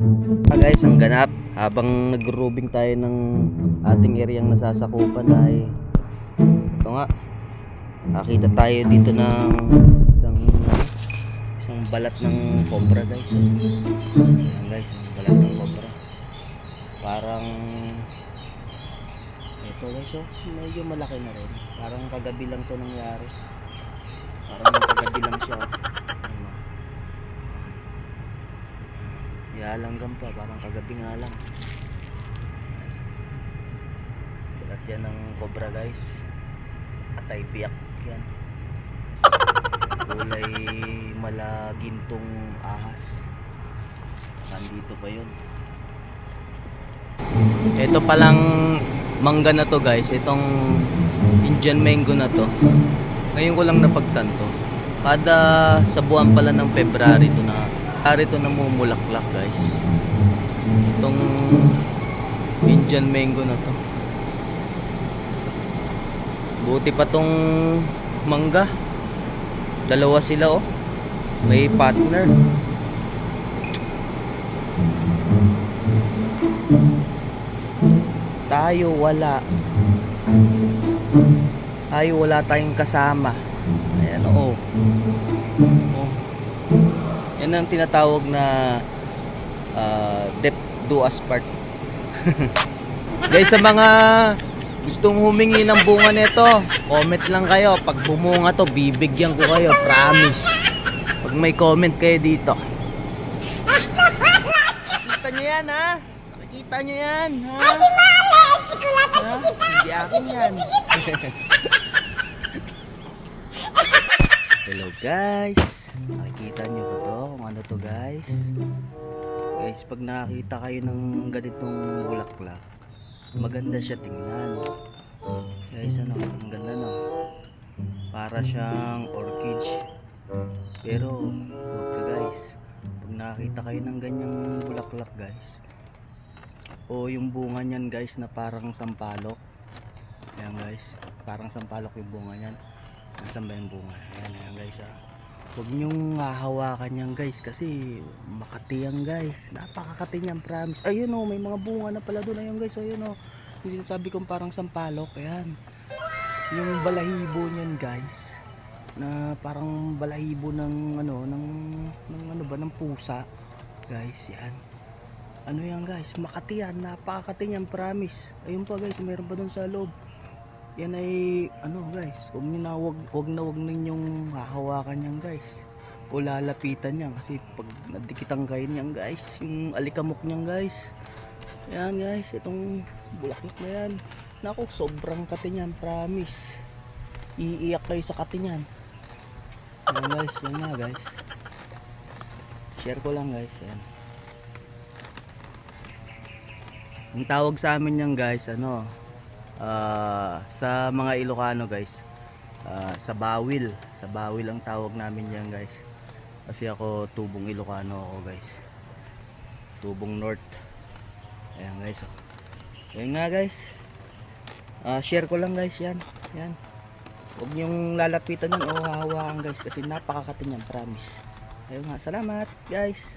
Guys, ang ganap habang nag-grooving tayo ng ating areang nasasakupan ay ito nga, nakita tayo dito ng isang balat ng cobra guys. Ayan guys, balat ng cobra. Parang ito guys, medyo malaki na rin. Parang kagabi lang to nangyari. Parang kagabi lang siya. Yalanggam pa, parang kagabi nga lang. Balat yan ng cobra guys. Atay biyak yan. Kulay malagintong ahas. Nandito pa yun. Ito palang mangga na to guys. Itong Indian mango na to. Ngayon ko lang napagtanto. Kada sa buwan pala ng February to namumulaklak guys. Itong Indian mango na to. Buti pa tong mangga. Dalawa sila oh. May partner. Tayo wala tayong kasama. Ayan oh. Yan ang tinatawag na death do us part. Guys, sa mga gustong humingi ng bunga nito, comment lang kayo. Pag bumunga to, bibigyan ko kayo, promise. Pag may comment kayo dito. Nakikita nyo yan ha? Nakikita nyo yan ha? Hindi akin yan. Hello guys, nakikita nyo ba to? Kung ano to guys? Guys, pag nakakita kayo ng ganitong bulaklak, maganda siya tingnan. Guys, ano, ang ganda no? Para siyang orchid. Pero, huwag ka guys. Pag nakakita kayo ng ganyang bulaklak guys, o yung bunga niyan guys na parang sampalok. Ayan guys, parang sampalok yung bunga niyan. Nasaan ba yung bunga? Ayan guys ha. Huwag nyong hahawakan yan guys kasi makati yan guys. Napakakati niyan, promise. Ayun o, may mga bunga na pala doon. Ayun guys, ayun o. Yung sabi kong parang sampalok. Ayan. Yung balahibo niyan guys, na parang balahibo ng ano, ng pusa. Guys, yan. Ano yan guys, makati yan. Napakakati niyan, promise. Ayun pa guys, mayroon pa doon sa loob. Yan ay ano guys, huwag ninyong hahawakan yan guys o lalapitan yan kasi pag nadikitan kayo niyan guys, yung alikamok niyan guys. Yan guys, itong bulaklak na yan, naku, sobrang kati niyan, promise. Iiyak kayo sa kati niyan. Yan guys, yan nga guys, share ko lang guys. Yan ang tawag sa amin yan guys, ano, sa mga Ilocano guys, sa bawil ang tawag namin yan guys, kasi ako tubong Ilocano ako guys, tubong north. Ayan guys, ayan nga guys, share ko lang guys. Yan huwag nyong lalapitan yan o hahawakan guys kasi napakakati yan, promise. Ayun nga, salamat guys.